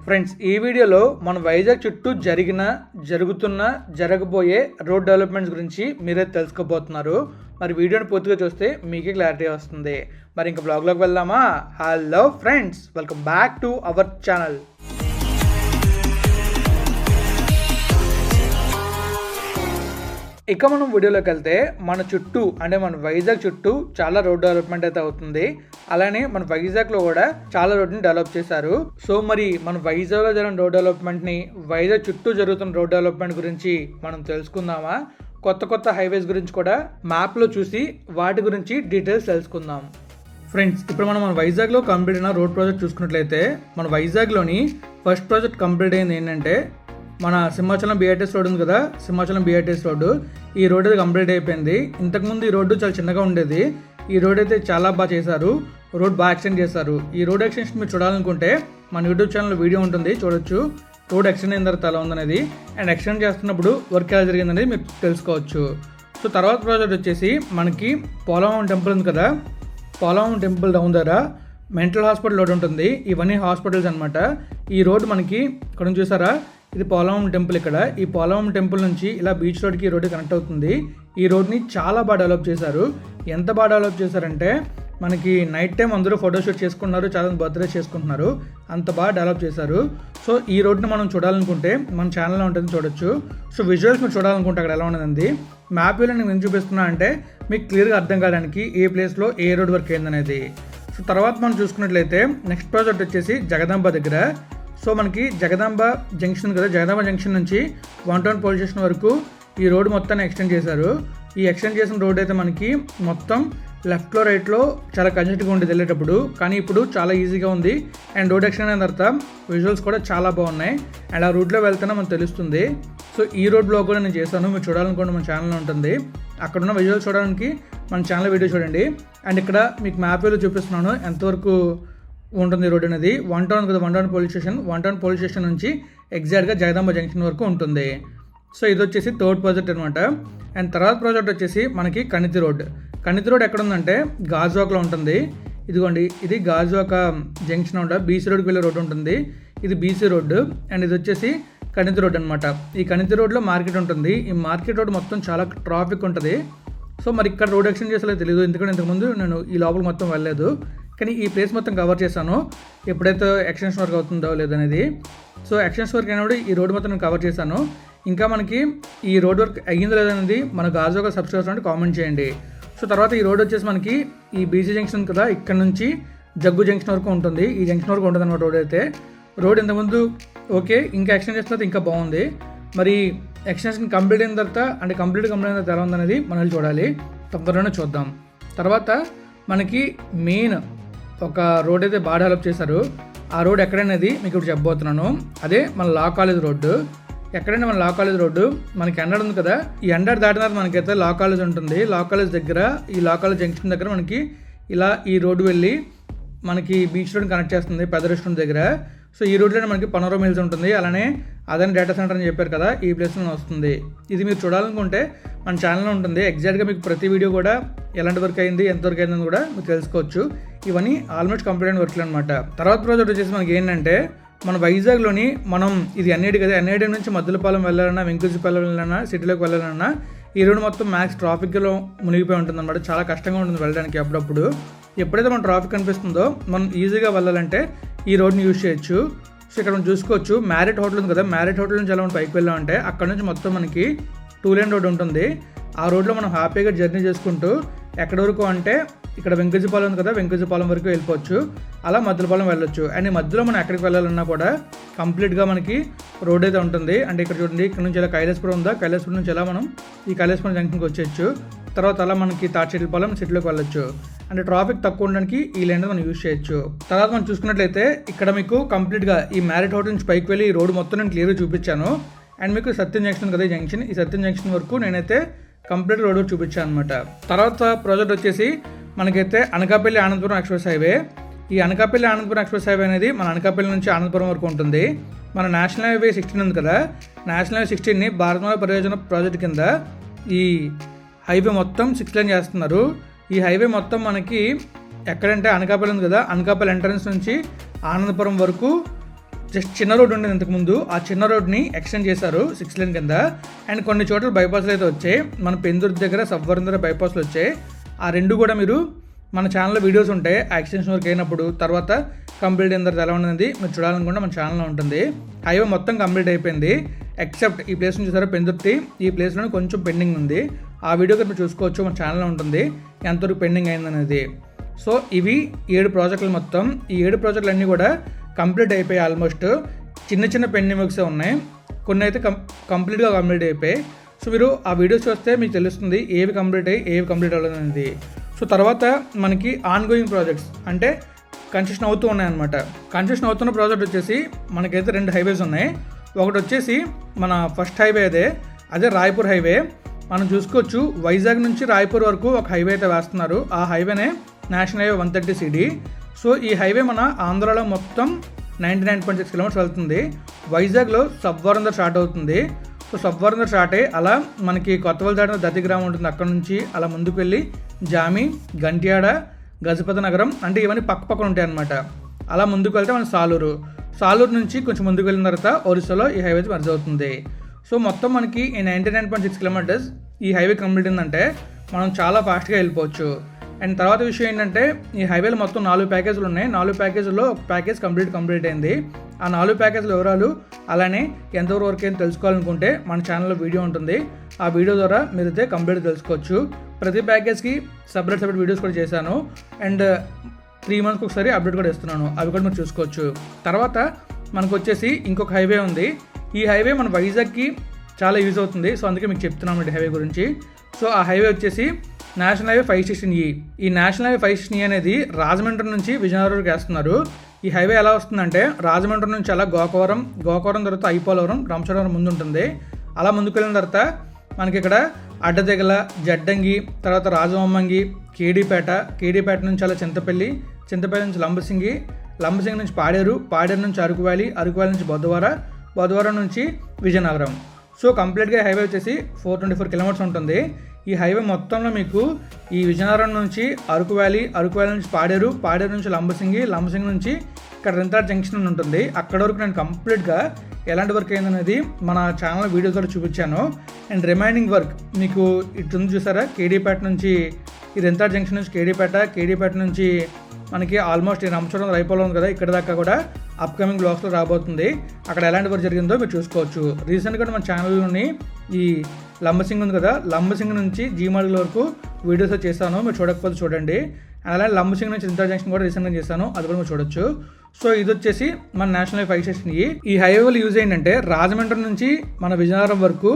Friends, ఈ వీడియోలో మన వైజాగ్ చుట్టూ జరుగుతున్న జరగబోయే రోడ్ డెవలప్మెంట్స్ గురించి మీరే తెలుసుకోబోతున్నారు. మరి వీడియోని పూర్తిగా చూస్తే మీకే క్లారిటీ వస్తుంది. మరి ఇంకా బ్లాగ్లోకి వెళ్దామా? Hello friends, welcome back to our channel. ఇక మనం వీడియోలోకి వెళ్తే మన చుట్టూ అంటే మన వైజాగ్ చుట్టూ చాలా రోడ్ డెవలప్మెంట్ అయితే అవుతుంది. అలానే మన వైజాగ్లో కూడా చాలా రోడ్ని డెవలప్ చేశారు. సో మరి మన వైజాగ్లో జరిగిన రోడ్ డెవలప్మెంట్ని, వైజాగ్ చుట్టూ జరుగుతున్న రోడ్ డెవలప్మెంట్ గురించి మనం తెలుసుకుందామా? కొత్త హైవేస్ గురించి కూడా మ్యాప్లో చూసి వాటి గురించి డీటెయిల్స్ తెలుసుకుందాం. ఫ్రెండ్స్, ఇప్పుడు మనం మన వైజాగ్లో కంప్లీట్ అయిన రోడ్ ప్రాజెక్ట్ చూసుకున్నట్లయితే మన వైజాగ్లోని ఫస్ట్ ప్రాజెక్ట్ కంప్లీట్ అయింది ఏంటంటే మన సింహాచలం BRTS రోడ్ ఉంది కదా, సింహాచలం BRTS రోడ్డు. ఈ రోడ్ అయితే కంప్లీట్ అయిపోయింది. ఇంతకుముందు ఈ రోడ్డు చాలా చిన్నగా ఉండేది. ఈ రోడ్ అయితే చాలా బాగా చేశారు. రోడ్ బాగా ఎక్స్టెండ్ చేశారు. ఈ రోడ్ ఎక్స్టెన్షన్ మీరు చూడాలనుకుంటే మన యూట్యూబ్ ఛానల్లో వీడియో ఉంటుంది, చూడొచ్చు. రోడ్ ఎక్స్టెండ్ అయిన తర్వాత ఎలా ఉందనేది అండ్ ఎక్స్టెండ్ చేస్తున్నప్పుడు వర్క్ ఎలా జరిగిందనేది మీరు తెలుసుకోవచ్చు. సో తర్వాత ప్రాజెక్ట్ వచ్చేసి మనకి పోలవరం టెంపుల్ ఉంది కదా, పోలవరం టెంపుల్ డౌన్ దగ్గర మెంటల్ హాస్పిటల్ రోడ్ ఉంటుంది. ఇవన్నీ హాస్పిటల్స్ అనమాట. ఈ రోడ్ మనకి ఇక్కడ నుంచి చూసారా, ఇది పోలవరం టెంపుల్. ఇక్కడ ఈ పోలవరం టెంపుల్ నుంచి ఇలా బీచ్ రోడ్కి ఈ రోడ్ కనెక్ట్ అవుతుంది. ఈ రోడ్ని చాలా బాగా డెవలప్ చేశారు. ఎంత బాగా డెవలప్ చేశారంటే మనకి నైట్ టైం అందరూ ఫోటోషూట్ చేసుకున్నారు, చాలా బర్త్డే చేసుకుంటున్నారు. అంత బాగా డెవలప్ చేశారు. సో ఈ రోడ్ని మనం చూడాలనుకుంటే మన ఛానల్లో ఉంటుంది, చూడొచ్చు. సో విజువల్స్ మీరు చూడాలనుకుంటే అక్కడ ఎలా ఉన్నది మ్యాప్లో నేను ఎందుకు చూపిస్తున్నా అంటే మీకు క్లియర్గా అర్థం కావడానికి ఏ ప్లేస్లో ఏ రోడ్ వర్క్ అయిందనేది. సో తర్వాత మనం చూసుకున్నట్లయితే నెక్స్ట్ ప్రాజెక్ట్ వచ్చేసి జగదాంబ దగ్గర. సో మనకి జగదాంబ జంక్షన్ కదా, జగదాంబ జంక్షన్ నుంచి 1 టౌన్ పోలీస్ స్టేషన్ వరకు ఈ రోడ్ మొత్తాన్ని ఎక్స్టెండ్ చేశారు. ఈ ఎక్స్టెండ్ చేసిన రోడ్ అయితే మనకి మొత్తం లెఫ్ట్లో రైట్లో చాలా కంజెస్ట్గా ఉండేది వెళ్ళేటప్పుడు, కానీ ఇప్పుడు చాలా ఈజీగా ఉంది. అండ్ రోడ్ ఎక్స్టెండ్ అయిన తర్వాత విజువల్స్ కూడా చాలా బాగున్నాయి. అండ్ ఆ రూట్లో వెళ్తేనే మనకు తెలుస్తుంది. సో ఈ రోడ్ బ్లాగ్ కూడా నేను చేశాను, మీరు చూడాలనుకుంటే మన ఛానల్లో ఉంటుంది. అక్కడ ఉన్న విజువల్స్ చూడడానికి మన ఛానల్ వీడియో చూడండి. అండ్ ఇక్కడ మీకు మ్యాప్ వేలో చూపిస్తున్నాను ఎంతవరకు ఉంటుంది రోడ్ అనేది. 1 టౌన్ కదా, 1 town police station, 1 town police station నుంచి ఎగ్జాక్ట్గా జగదాంబ జంక్షన్ వరకు ఉంటుంది. సో ఇది వచ్చేసి థర్డ్ ప్రాజెక్ట్ అనమాట. అండ్ తర్వాత ప్రాజెక్ట్ వచ్చేసి మనకి కణితి రోడ్. కణితి రోడ్ ఎక్కడ ఉందంటే గాజువాకలో ఉంటుంది. ఇదిగోండి, ఇది గాజువాక జంక్షన్ ఉంట BC రోడ్కి వెళ్ళే రోడ్ ఉంటుంది. ఇది BC రోడ్డు. అండ్ ఇది వచ్చేసి కణితి రోడ్ అనమాట. ఈ కణితి రోడ్లో మార్కెట్ ఉంటుంది. ఈ మార్కెట్ రోడ్ మొత్తం చాలా ట్రాఫిక్ ఉంటుంది. సో మరి ఇక్కడ రోడ్ ఎక్స్టెండ్ చేసేలా తెలియదు, ఎందుకంటే ఇంతకుముందు నేను ఈ లోపల మొత్తం వెళ్ళలేదు. కానీ ఈ ప్లేస్ మొత్తం కవర్ చేశాను, ఎప్పుడైతే ఎక్స్టెన్షన్ వర్క్ అవుతుందో లేదనేది. సో ఎక్స్టెన్షన్ వర్క్ అయినప్పుడు ఈ రోడ్ మొత్తం నేను కవర్ చేశాను. ఇంకా మనకి ఈ రోడ్ వర్క్ అయ్యిందో లేదనేది మన గాజువాక సబ్స్క్రైబర్స్ అంటే కామెంట్ చేయండి. సో తర్వాత ఈ రోడ్ వచ్చేసి మనకి ఈ BC జంక్షన్ కదా, ఇక్కడ నుంచి జగ్గు జంక్షన్ వరకు ఉంటుంది. ఈ జంక్షన్ వరకు ఉంటుంది అనమాట రోడ్ అయితే. రోడ్ ఇంతకుముందు ఓకే, ఇంకా ఎక్స్టెండ్ చేసిన తర్వాత ఇంకా బాగుంది. మరి ఎక్స్టెన్షన్ కంప్లీట్ అయిన తర్వాత అంటే కంప్లీట్ అయిన తర్వాత ఎలా ఉందనేది మనం చూడాలి, తొందరలోనే చూద్దాం. తర్వాత మనకి మెయిన్ ఒక రోడ్ అయితే బాగా డెవలప్ చేశారు. ఆ రోడ్ ఎక్కడనేది మీకు ఇప్పుడు చెప్పబోతున్నాను. అదే మన లా కాలేజ్ రోడ్డు. ఎక్కడైనా మన లా కాలేజ్ రోడ్డు మనకి ఎండర్ ఉంది కదా, ఈ ఎండర్ దాటిన తర్వాత మనకైతే లా కాలేజ్ ఉంటుంది. లా కాలేజ్ దగ్గర ఈ లా కాలేజ్ జంక్షన్ దగ్గర మనకి ఇలా ఈ రోడ్డు వెళ్ళి మనకి బీచ్ రోడ్ కనెక్ట్ చేస్తుంది పెద్ద రెస్టారెంట్ దగ్గర. సో ఈ రోడ్లోనే మనకి పనోరమా హిల్స్ ఉంటుంది. అలానే అదని డేటా సెంటర్ అని చెప్పారు కదా, ఈ ప్లేస్లో వస్తుంది. ఇది మీరు చూడాలనుకుంటే మన ఛానల్లో ఉంటుంది. ఎగ్జాక్ట్గా మీకు ప్రతి వీడియో కూడా ఎలాంటి వర్క్ అయింది, ఎంతవరకు అయిందని కూడా మీరు తెలుసుకోవచ్చు. ఇవన్నీ ఆల్మోస్ట్ కంప్లీట్ అయిన వర్క్లు అనమాట. తర్వాత ప్రాజెక్ట్ వచ్చేసి మనకి ఏంటంటే మన వైజాగ్లోని మనం ఇది NID కదా, NID నుంచి మద్దులపాలెం వెళ్ళాలన్నా, వెంకటపాలెం వెళ్ళాలన్నా, సిటీలోకి వెళ్ళాలన్నా ఈ రోడ్ మొత్తం మ్యాక్స్ ట్రాఫిక్లో మునిగిపోయి ఉంటుంది అనమాట. చాలా కష్టంగా ఉంటుంది వెళ్ళడానికి. అప్పుడప్పుడు ఎప్పుడైతే మన ట్రాఫిక్ కనిపిస్తుందో మనం ఈజీగా వెళ్ళాలంటే ఈ రోడ్ని యూజ్ చేయొచ్చు. సో ఇక్కడ మనం చూసుకోవచ్చు, మ్యారిట్ హోటల్ ఉంది కదా, మ్యారిట్ హోటల్ నుంచి ఎలా మనం పైకి వెళ్ళామంటే అక్కడ నుంచి మొత్తం మనకి 2 లేన్ రోడ్ ఉంటుంది. ఆ రోడ్లో మనం హ్యాపీగా జర్నీ చేసుకుంటూ ఎక్కడి వరకు అంటే ఇక్కడ వెంకటపాలెం ఉంది కదా, వెంకటపాలెం వరకు వెళ్ళిపోవచ్చు. అలా మద్దులపాలెం వెళ్ళొచ్చు. అండ్ ఈ మధ్యలో మనం ఎక్కడికి వెళ్ళాలన్నా కూడా కంప్లీట్గా మనకి రోడ్ అయితే ఉంటుంది. అంటే ఇక్కడ చూడండి, ఇక్కడ నుంచి ఇలా కైలాసపురం ఉందా, కైలాసపురం నుంచి ఎలా మనం ఈ కైలాసపురం జంక్షన్కి వచ్చేయచ్చు. తర్వాత అలా మనకి తాటిచెట్లపాలెం సిటీలోకి వెళ్ళొచ్చు. అంటే ట్రాఫిక్ తక్కువ ఉండడానికి ఈ లైన్ మనం యూజ్ చేయొచ్చు. తర్వాత మనం చూసుకున్నట్లయితే ఇక్కడ మీకు కంప్లీట్గా ఈ మ్యారిట్ హోటల్ నుంచి పైకి వెళ్ళి ఈ రోడ్ మొత్తం నేను క్లియర్గా చూపించాను. అండ్ మీకు సత్యం జంక్షన్ కదా ఈ జంక్షన్, ఈ సత్యం జంక్షన్ వరకు నేనైతే కంప్లీట్ రోడ్ చూపించాను అనమాట. తర్వాత ప్రాజెక్ట్ వచ్చేసి మనకైతే అనకాపల్లి ఆనందపురం ఎక్స్ప్రెస్ హైవే. ఈ అనకాపల్లి ఆనందపురం ఎక్స్ప్రెస్ హైవే అనేది మన అనకాపల్లి నుంచి ఆనందపురం వరకు ఉంటుంది. మన నేషనల్ హైవే 16 ఉంది కదా, నేషనల్ హైవే 16ని భారతమాల పరియోజన ప్రాజెక్ట్ కింద ఈ హైవే మొత్తం 6 లేన్ చేస్తున్నారు. ఈ హైవే మొత్తం మనకి ఎక్కడంటే అనకాపల్లి ఉంది కదా, అనకాపల్లి ఎంట్రన్స్ నుంచి ఆనందపురం వరకు జస్ట్ చిన్న రోడ్ ఉండేది ఇంతకుముందు, ఆ చిన్న రోడ్ని ఎక్స్టెండ్ చేశారు 6 లేన్ కింద. అండ్ కొన్ని చోట్ల బైపాస్లు అయితే వచ్చాయి. మన పెందుర్తి దగ్గర సబ్వరం దగ్గర బైపాస్లు వచ్చాయి. ఆ రెండు కూడా మీరు మన ఛానల్లో వీడియోస్ ఉంటాయి ఆ ఎక్స్టెన్షన్ వర్క్ అయినప్పుడు, తర్వాత కంప్లీట్ అయిన తర్వాత ఎలా ఉన్నది మీరు చూడాలనుకుంటే మన ఛానల్లో ఉంటుంది. హైవే మొత్తం కంప్లీట్ అయిపోయింది ఎక్సెప్ట్ ఈ ప్లేస్ నుంచి చూసారా పెందుర్తి, ఈ ప్లేస్లో కొంచెం పెండింగ్ ఉంది. ఆ వీడియో మీరు చూసుకోవచ్చు, మన ఛానల్లో ఉంటుంది ఎంతవరకు పెండింగ్ అయిందనేది. సో ఇవి 7 ప్రాజెక్టులు మొత్తం. ఈ 7 ప్రాజెక్టులు అన్నీ కూడా కంప్లీట్ అయిపోయాయి ఆల్మోస్ట్. చిన్న చిన్న పెండింగ్ వర్క్సే ఉన్నాయి, కొన్ని అయితే కంప్లీట్గా కంప్లీట్ అయిపోయాయి. సో మీరు ఆ వీడియోస్ చూస్తే మీకు తెలుస్తుంది ఏవి కంప్లీట్ అయ్యి ఏవి కంప్లీట్ అవ్వలేదనేది. సో తర్వాత మనకి ఆన్ గోయింగ్ ప్రాజెక్ట్స్ అంటే కన్స్ట్రక్షన్ అవుతూ ఉన్నాయన్నమాట. కన్స్ట్రక్షన్ అవుతున్న ప్రాజెక్ట్ వచ్చేసి మనకైతే 2 హైవేస్ ఉన్నాయి. ఒకటి వచ్చేసి మన ఫస్ట్ హైవే అదే రాయపూర్ హైవే. మనం చూసుకోవచ్చు వైజాగ్ నుంచి రాయపూర్ వరకు ఒక హైవే అయితే వేస్తున్నారు. ఆ హైవేనే నేషనల్ హైవే 130 CD. సో ఈ హైవే మన ఆంధ్రాలో మొత్తం 99.6 కిలోమీటర్స్ వెళ్తుంది. వైజాగ్లో సబ్వరం దగ్గర స్టార్ట్ అవుతుంది. సో సబ్వరం దగ్గర స్టార్ట్ అయ్యి అలా మనకి కొత్తవల్లి దాటిన దత్తి గ్రామం ఉంటుంది, అక్కడ నుంచి అలా ముందుకు వెళ్ళి జామి, గంట్యాడ, గజపతి నగరం అంటే ఇవన్నీ పక్కపక్కన ఉంటాయి అన్నమాట. అలా ముందుకు వెళ్తే మన సాలూరు నుంచి కొంచెం ముందుకు వెళ్ళిన తర్వాత ఒరిస్సాలో ఈ హైవే మర్జ్ అవుతుంది. సో మొత్తం మనకి ఈ 99.6 కిలోమీటర్స్ ఈ హైవే కంప్లీట్ అయిందంటే మనం చాలా ఫాస్ట్గా వెళ్ళిపోవచ్చు. అండ్ తర్వాత విషయం ఏంటంటే ఈ హైవేలో మొత్తం 4 ప్యాకేజీలు ఉన్నాయి. 4 ప్యాకేజీల్లో ఒక ప్యాకేజ్ కంప్లీట్ అయింది. ఆ 4 ప్యాకేజీల వివరాలు అలానే ఎంతవరకు వరకు ఏం తెలుసుకోవాలనుకుంటే మన ఛానల్లో వీడియో ఉంటుంది. ఆ వీడియో ద్వారా మీరైతే కంప్లీట్ తెలుసుకోవచ్చు. ప్రతి ప్యాకేజ్కి సపరేట్ వీడియోస్ కూడా చేశాను. అండ్ 3 monthsకి ఒకసారి అప్డేట్ కూడా ఇస్తున్నాను, అవి కూడా మీరు చూసుకోవచ్చు. తర్వాత మనకు వచ్చేసి ఇంకొక హైవే ఉంది. ఈ హైవే మన వైజాగ్కి చాలా యూజ్ అవుతుంది. సో అందుకే మీకు చెప్తున్నాను ఈ హైవే గురించి. సో ఆ హైవే వచ్చేసి నేషనల్ హైవే 516E. ఈ నేషనల్ హైవే 516E అనేది రాజమండ్రి నుంచి విజయనగరంకి వేస్తున్నారు. ఈ హైవే ఎలా వస్తుందంటే రాజమండ్రి నుంచి అలా గోకవరం తర్వాత ఐపోలవరం, రంపచోడవరం ముందు ఉంటుంది. అలా ముందుకు వెళ్ళిన తర్వాత మనకి ఇక్కడ అడ్డదెగల, జడ్డంగి, తర్వాత రాజవమ్మంగి, కేడీపేట నుంచి అలా చింతపల్లి నుంచి లంబసింగి నుంచి పాడేరు నుంచి అరకు వ్యాలీ నుంచి బొద్దవరం నుంచి విజయనగరం. సో కంప్లీట్గా హైవే వచ్చేసి 424 కిలోమీటర్స్ ఉంటుంది. ఈ హైవే మొత్తంలో మీకు ఈ విజయనగరం నుంచి అరకు వ్యాలీ నుంచి పాడేరు నుంచి లంబసింగి నుంచి ఇక్కడ రెంతాడ్ జంక్షన్ ఉంటుంది. అక్కడ వరకు నేను కంప్లీట్గా ఎలాంటి వర్క్ అయిందనేది మన ఛానల్ వీడియో ద్వారా చూపించాను. అండ్ రిమైనింగ్ వర్క్ మీకు ఇటు ఉంది చూసారా, కేడీపేట నుంచి ఈ రెంతాడ్ జంక్షన్ నుంచి కేడీపేట నుంచి మనకి ఆల్మోస్ట్ ఈ రంపచోడవరం అయిపోలో ఉంది కదా, ఇక్కడ దాకా కూడా అప్కమింగ్ బ్లాగ్స్లో రాబోతుంది. అక్కడ ఎలాంటి వర్క్ జరిగిందో మీరు చూసుకోవచ్చు. రీసెంట్గా మన ఛానల్లోని ఈ లంబసింగ్ ఉంది కదా, లంబసింగ్ నుంచి జీమార్గ్ వరకు వీడియోస్ చేశాను, మీరు చూడకపోతే చూడండి. అలాగే లంబసింగ్ నుంచి ఇంటర్ జంక్షన్ కూడా రీసెంట్గా చేశాను, అది కూడా మీరు చూడొచ్చు. సో ఇది వచ్చేసి మన నేషనల్ 516E. ఈ హైవేలు యూజ్ ఏంటంటే రాజమండ్రి నుంచి మన విజయనగరం వరకు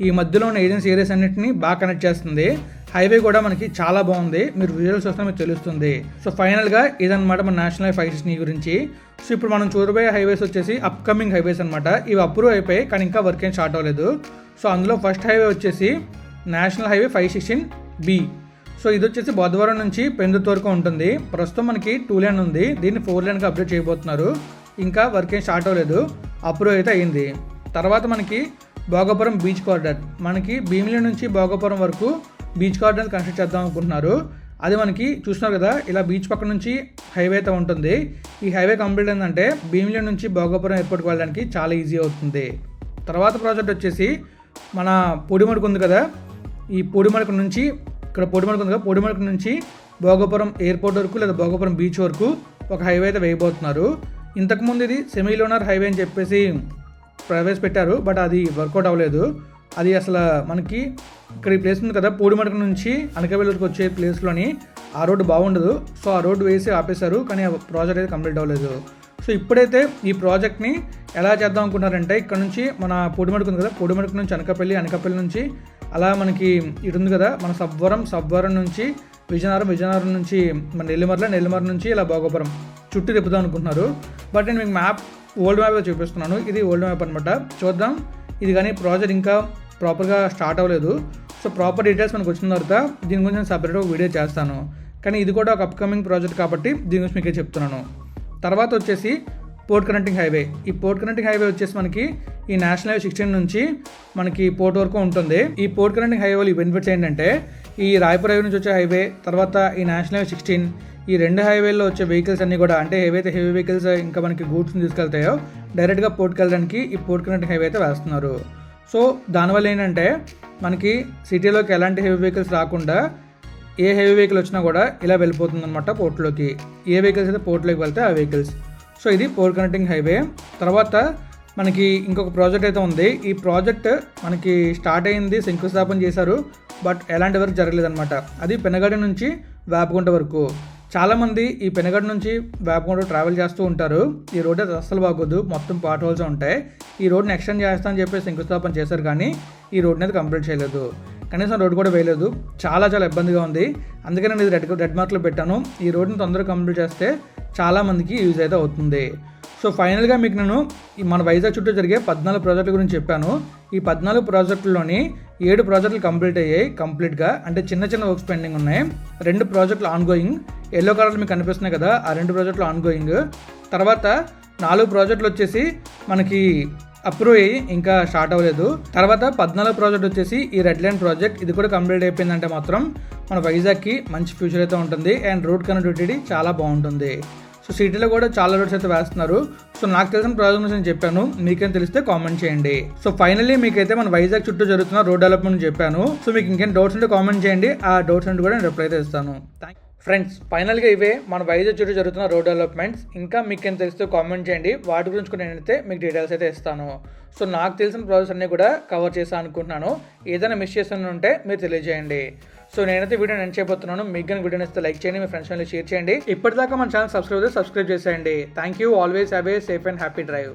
ఈ మధ్యలో ఉన్న ఏజెన్సీ ఏరియాస్ అన్నింటినీ బాగా కనెక్ట్ చేస్తుంది. హైవే కూడా మనకి చాలా బాగుంది, మీరు విజువల్స్ వస్తే మీకు తెలుస్తుంది. సో ఫైనల్గా ఇదన్నమాట మన నేషనల్ 516E గురించి. సో ఇప్పుడు మనం చూడబోయే హైవేస్ వచ్చేసి అప్కమింగ్ హైవేస్ అనమాట. ఇవి అప్రూవ్ అయిపోయి కానీ ఇంకా వర్క్ ఏం స్టార్ట్ అవ్వలేదు. సో అందులో ఫస్ట్ హైవే వచ్చేసి నేషనల్ హైవే 516B. సో ఇది వచ్చేసి బొద్దవరం నుంచి పెందుర్తి వరకు ఉంటుంది. ప్రస్తుతం మనకి 2 లేన్ ఉంది, దీన్ని 4 లేన్గా అప్డేట్ చేయబోతున్నారు. ఇంకా వర్క్ ఏం స్టార్ట్ అవ్వలేదు, అప్రూవ్ అయితే అయింది. తర్వాత మనకి భోగాపురం బీచ్ కారిడార్, మనకి భీమిలి నుంచి భోగాపురం వరకు బీచ్ కారిడార్ కన్స్ట్రక్ట్ చేద్దాం అనుకుంటున్నారు. అది మనకి చూస్తున్నారు కదా, ఇలా బీచ్ పక్క నుంచి హైవే అయితే ఉంటుంది. ఈ హైవే కంప్లీట్ అయిందంటే భీమిలి నుంచి భోగాపురం ఎయిర్పోర్ట్కి వెళ్ళడానికి చాలా ఈజీ అవుతుంది. తర్వాత ప్రాజెక్ట్ వచ్చేసి మన పొడిమడుకు ఉంది కదా, ఈ పొడిమడుకు నుంచి ఇక్కడ పొడిమడుకు నుంచి భోగాపురం ఎయిర్పోర్ట్ వరకు లేదా భోగాపురం బీచ్ వరకు ఒక హైవే అయితే వేయబోతున్నారు. ఇంతకుముందు ఇది సెమీలోనర్ హైవే అని చెప్పేసి ప్రవేశపెట్టారు, బట్ అది వర్కౌట్ అవ్వలేదు. అది అసలు మనకి ఇక్కడ ఈ ప్లేస్ ఉంది కదా, పూడిమడక నుంచి అనకాపల్లికి వచ్చే ప్లేస్లోని ఆ రోడ్డు బాగుండదు. సో ఆ రోడ్డు వేసి ఆపేశారు, కానీ ఆ ప్రాజెక్ట్ అయితే కంప్లీట్ అవ్వలేదు. సో ఇప్పుడైతే ఈ ప్రాజెక్ట్ని ఎలా చేద్దాం అనుకుంటున్నారంటే ఇక్కడ నుంచి మన పొడిమడుకు ఉంది కదా, పొడిమడుకు నుంచి అనకాపల్లి నుంచి అలా మనకి ఇటు ఉంది కదా మన సబ్వరం నుంచి విజయనగరం నుంచి మన నెల్లిమర్ల నుంచి ఇలా భోగాపురం చుట్టూ తిప్పుదాం అనుకుంటున్నారు. బట్ నేను మీకు ఓల్డ్ మ్యాప్ చూపిస్తున్నాను, ఇది ఓల్డ్ మ్యాప్ అనమాట. చూద్దాం, ఇది కానీ ప్రాజెక్ట్ ఇంకా ప్రాపర్గా స్టార్ట్ అవ్వలేదు. సో ప్రాపర్ డీటెయిల్స్ మనకు వచ్చిన తర్వాత దీని గురించి నేను సపరేట్గా ఒక వీడియో చేస్తాను. కానీ ఇది కూడా ఒక అప్కమింగ్ ప్రాజెక్ట్ కాబట్టి దీని గురించి మీకే చెప్తున్నాను. తర్వాత వచ్చేసి పోర్ట్ కనెక్టింగ్ హైవే. ఈ పోర్ట్ కనెక్టింగ్ హైవే వచ్చేసి మనకి ఈ నేషనల్ హైవే 16 నుంచి మనకి పోర్ట్ వరకు ఉంటుంది. ఈ పోర్ట్ కనెక్టింగ్ హైవేలో ఈ బెనిఫిట్స్ ఏంటంటే ఈ రాయపూర్ హైవే నుంచి వచ్చే హైవే, తర్వాత ఈ నేషనల్ హైవే 16, ఈ 2 హైవేల్లో వచ్చే వెహికల్స్ అన్నీ కూడా అంటే ఏవైతే హెవీ వెహికల్స్ ఇంకా మనకి గూడ్స్ని తీసుకెళ్తాయో డైరెక్ట్గా పోర్ట్కి వెళ్ళడానికి ఈ పోర్ట్ కనెక్టింగ్ హైవే అయితే వేస్తున్నారు. సో దానివల్ల ఏంటంటే మనకి సిటీలోకి ఎలాంటి హెవీ వెహికల్స్ రాకుండా ఏ హెవీ వెహికల్ వచ్చినా కూడా ఇలా వెళ్ళిపోతుంది అనమాట పోర్ట్లోకి. ఏ వెహికల్స్ అయితే పోర్ట్లోకి వెళ్తే ఆ వెహికల్స్. సో ఇది పోర్ట్ కనెక్టింగ్ హైవే. తర్వాత మనకి ఇంకొక ప్రాజెక్ట్ అయితే ఉంది. ఈ ప్రాజెక్ట్ మనకి స్టార్ట్ అయింది, శంకుస్థాపన చేశారు, బట్ ఎలాంటి వరకు జరగలేదన్నమాట. అది పెనగడి నుంచి వేపగుంట వరకు. చాలామంది ఈ పెనగడి నుంచి వేపగుంట ట్రావెల్ చేస్తూ ఉంటారు. ఈ రోడ్ అయితే అస్సలు బాగోదు, మొత్తం పార్ట్ హోల్స్ ఉంటాయి. ఈ రోడ్ని ఎక్స్టెండ్ చేస్తామని చెప్పి శంకుస్థాపన చేశారు, కానీ ఈ రోడ్ని అయితే కంప్లీట్ చేయలేదు. కనీసం రోడ్ కూడా వేయలేదు. చాలా ఇబ్బందిగా ఉంది. అందుకే నేను ఇది రెడ్ మార్క్లో పెట్టాను. ఈ రోడ్ని తొందరగా కంప్లీట్ చేస్తే చాలామందికి యూజ్ అయితే అవుతుంది. సో ఫైనల్గా మీకు నేను మన వైజాగ్ చుట్టూ జరిగే 14 ప్రాజెక్టుల గురించి చెప్పాను. ఈ 14 ప్రాజెక్టుల్లోని 7 ప్రాజెక్టులు కంప్లీట్ అయ్యాయి కంప్లీట్గా. అంటే చిన్న వర్క్స్ పెండింగ్ ఉన్నాయి. 2 ప్రాజెక్టులు ఆన్ గోయింగ్. ఎల్లో కలర్లు మీకు కనిపిస్తున్నాయి కదా, ఆ 2 ప్రాజెక్టులు ఆన్ గోయింగ్. తర్వాత 4 ప్రాజెక్టులు వచ్చేసి మనకి అప్రూవ్ అయ్యి ఇంకా స్టార్ట్ అవ్వలేదు. తర్వాత 14 ప్రాజెక్ట్ వచ్చేసి ఈ రెడ్ లైన్ ప్రాజెక్ట్. ఇది కూడా కంప్లీట్ అయిపోయిందంటే మాత్రం మన వైజాగ్కి మంచి ఫ్యూచర్ అయితే ఉంటుంది. అండ్ రోడ్ కనెక్టివిటీ చాలా బాగుంటుంది. సో సిటీలో కూడా చాలా రోడ్స్ అయితే వేస్తున్నారు. సో నాకు తెలిసిన ప్రాజెక్ట్ నేను చెప్పాను, మీకేం తెలిస్తే కామెంట్ చేయండి. సో ఫైనల్లీ మీకైతే మన వైజాగ్ చుట్టూ జరుగుతున్న రోడ్ డెవలప్మెంట్ చెప్పాను. సో మీకు ఇంకేం డౌట్స్ ఉంటే కామెంట్ చేయండి. ఆ డౌట్స్ అంటే కూడా నేను రిప్లై అయితే ఇస్తాను. ఫ్రెండ్స్, ఫైనల్గా ఇవే మన వైజాగ్ చుట్టూ జరుగుతున్న రోడ్ డెవలప్మెంట్స్. ఇంకా మీకేం తెలిస్తే కామెంట్ చేయండి. వాటి గురించి కూడా నేనైతే మీకు డీటెయిల్స్ అయితే ఇస్తాను. సో నాకు తెలిసిన ప్రాజెక్ట్స్ అన్నీ కూడా కవర్ చేస్తాను అనుకుంటున్నాను. ఏదైనా మిస్ చేసిన ఉంటే మీరు తెలియజేయండి. సో నేనైతే వీడియో నేను చేయబోతున్నాను. మీకు కానీ వీడియో నచ్చితే లైక్ చేయండి, మీ ఫ్రెండ్స్ షేర్ చేయండి. ఇప్పటిదాకా మన ఛానల్ సబ్స్క్రైబ్ చేసేయండి. Thank you. Always have a safe and happy drive.